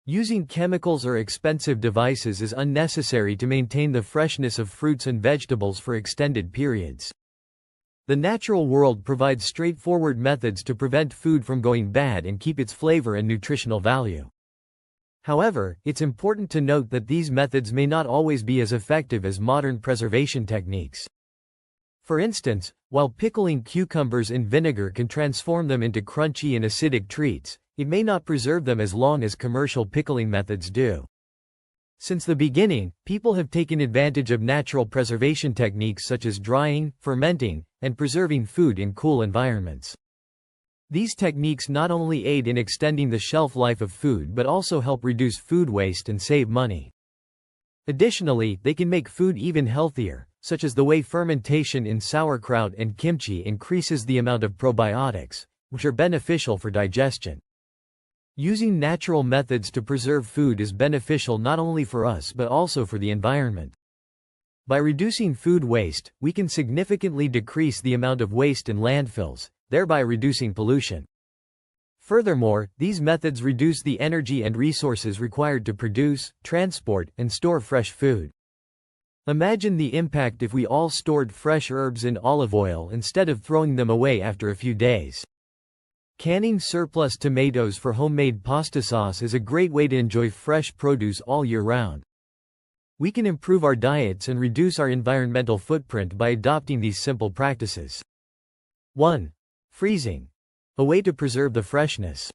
Using chemicals or expensive devices is unnecessary to maintain the freshness of fruits and vegetables for extended periods. The natural world provides straightforward methods to prevent food from going bad and keep its flavor and nutritional value. However, it's important to note that these methods may not always be as effective as modern preservation techniques. For instance, while pickling cucumbers in vinegar can transform them into crunchy and acidic treats, it may not preserve them as long as commercial pickling methods do. Since the beginning, people have taken advantage of natural preservation techniques such as drying, fermenting, and preserving food in cool environments. These techniques not only aid in extending the shelf life of food but also help reduce food waste and save money. Additionally, they can make food even healthier, such as the way fermentation in sauerkraut and kimchi increases the amount of probiotics, which are beneficial for digestion. Using natural methods to preserve food is beneficial not only for us but also for the environment. By reducing food waste, we can significantly decrease the amount of waste in landfills, thereby reducing pollution. Furthermore, these methods reduce the energy and resources required to produce, transport, and store fresh food. Imagine the impact if we all stored fresh herbs in olive oil instead of throwing them away after a few days. Canning surplus tomatoes for homemade pasta sauce is a great way to enjoy fresh produce all year round. We can improve our diets and reduce our environmental footprint by adopting these simple practices. 1. Freezing. A way to preserve the freshness.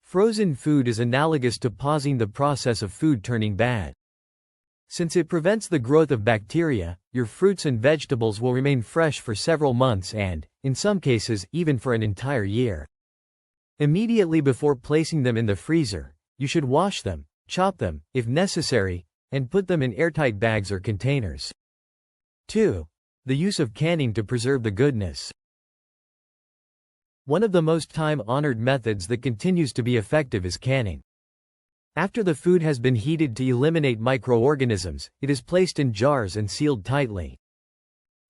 Frozen food is analogous to pausing the process of food turning bad. Since it prevents the growth of bacteria, your fruits and vegetables will remain fresh for several months and, in some cases, even for an entire year. Immediately before placing them in the freezer, you should wash them, chop them, if necessary, and put them in airtight bags or containers. 2. The use of canning to preserve the goodness. One of the most time-honored methods that continues to be effective is canning. After the food has been heated to eliminate microorganisms, it is placed in jars and sealed tightly.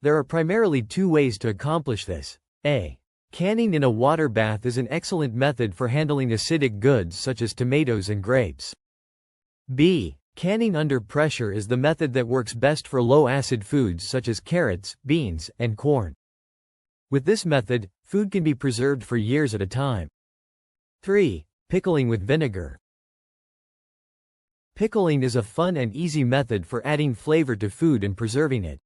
There are primarily two ways to accomplish this. A. Canning in a water bath is an excellent method for handling acidic goods such as tomatoes and grapes. B. Canning under pressure is the method that works best for low-acid foods such as carrots, beans, and corn. With this method, food can be preserved for years at a time. 3. Pickling with vinegar. Pickling is a fun and easy method for adding flavor to food and preserving it.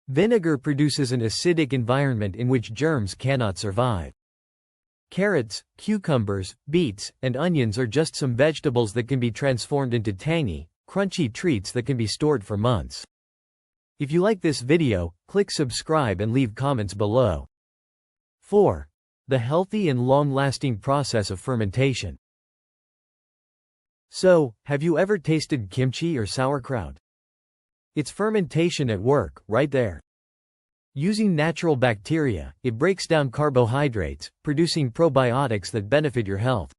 Vinegar produces an acidic environment in which germs cannot survive. Carrots, cucumbers, beets, and onions are just some vegetables that can be transformed into tangy, crunchy treats that can be stored for months. If you like this video, click subscribe and leave comments below. 4. The healthy and long-lasting process of fermentation. So, have you ever tasted kimchi or sauerkraut? It's fermentation at work, right there. Using natural bacteria, it breaks down carbohydrates, producing probiotics that benefit your health.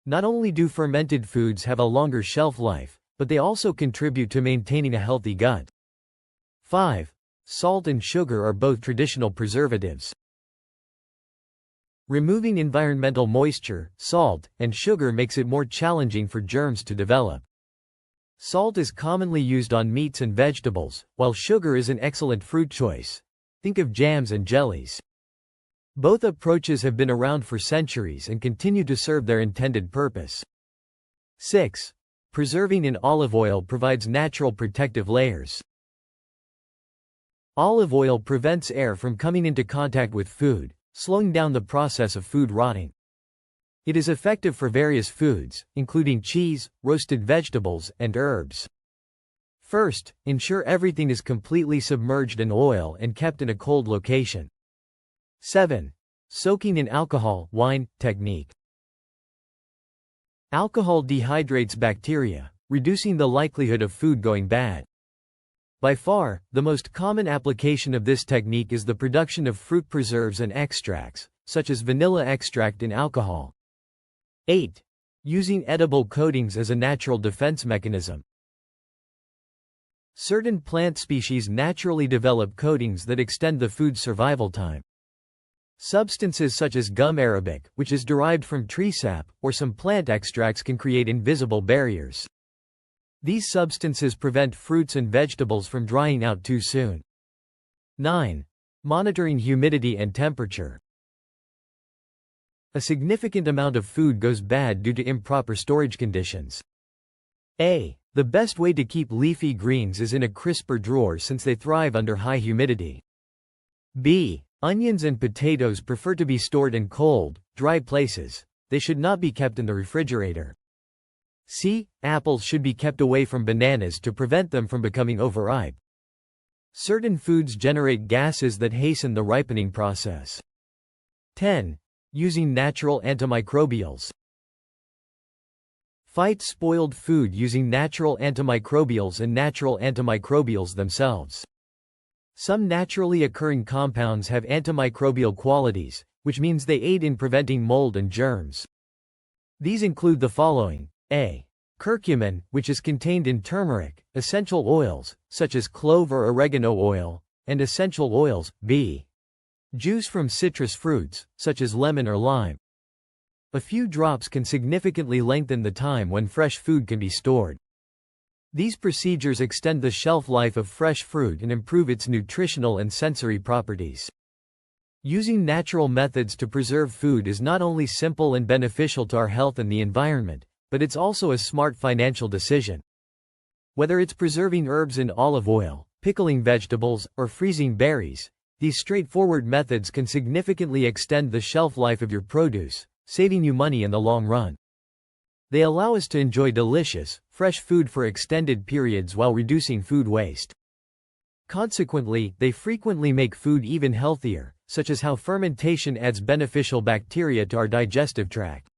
Not only do fermented foods have a longer shelf life, but they also contribute to maintaining a healthy gut. 5. Salt and sugar are both traditional preservatives. Removing environmental moisture, salt, and sugar makes it more challenging for germs to develop. Salt is commonly used on meats and vegetables, while sugar is an excellent fruit choice. Think of jams and jellies. Both approaches have been around for centuries and continue to serve their intended purpose. 6. Preserving in olive oil provides natural protective layers. Olive oil prevents air from coming into contact with food, slowing down the process of food rotting. It is effective for various foods, including cheese, roasted vegetables, and herbs. First, ensure everything is completely submerged in oil and kept in a cold location. 7. Soaking in alcohol, wine, technique. Alcohol dehydrates bacteria, reducing the likelihood of food going bad. By far, the most common application of this technique is the production of fruit preserves and extracts, such as vanilla extract in alcohol. 8. Using edible coatings as a natural defense mechanism. Certain plant species naturally develop coatings that extend the food's survival time. Substances such as gum arabic, which is derived from tree sap, or some plant extracts can create invisible barriers. These substances prevent fruits and vegetables from drying out too soon. 9. Monitoring humidity and temperature. A significant amount of food goes bad due to improper storage conditions. A. The best way to keep leafy greens is in a crisper drawer since they thrive under high humidity. B. Onions and potatoes prefer to be stored in cold, dry places. They should not be kept in the refrigerator. C. Apples should be kept away from bananas to prevent them from becoming overripe. Certain foods generate gases that hasten the ripening process. 10. Using natural antimicrobials. Fight spoiled food using natural antimicrobials and natural antimicrobials themselves. Some naturally occurring compounds have antimicrobial qualities, which means they aid in preventing mold and germs. These include the following. A. Curcumin, which is contained in turmeric, essential oils, such as clove or oregano oil, and essential oils. B. Juice from citrus fruits, such as lemon or lime. A few drops can significantly lengthen the time when fresh food can be stored. These procedures extend the shelf life of fresh fruit and improve its nutritional and sensory properties. Using natural methods to preserve food is not only simple and beneficial to our health and the environment, but it's also a smart financial decision. Whether it's preserving herbs in olive oil, pickling vegetables, or freezing berries, these straightforward methods can significantly extend the shelf life of your produce, saving you money in the long run. They allow us to enjoy delicious, fresh food for extended periods while reducing food waste. Consequently, they frequently make food even healthier, such as how fermentation adds beneficial bacteria to our digestive tract.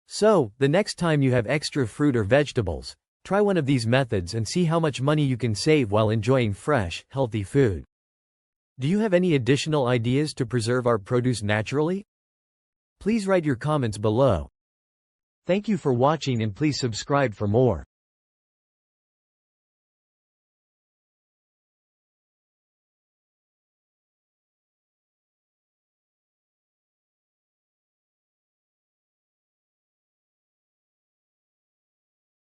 So, the next time you have extra fruit or vegetables, try one of these methods and see how much money you can save while enjoying fresh, healthy food. Do you have any additional ideas to preserve our produce naturally? Please write your comments below. Thank you for watching and please subscribe for more.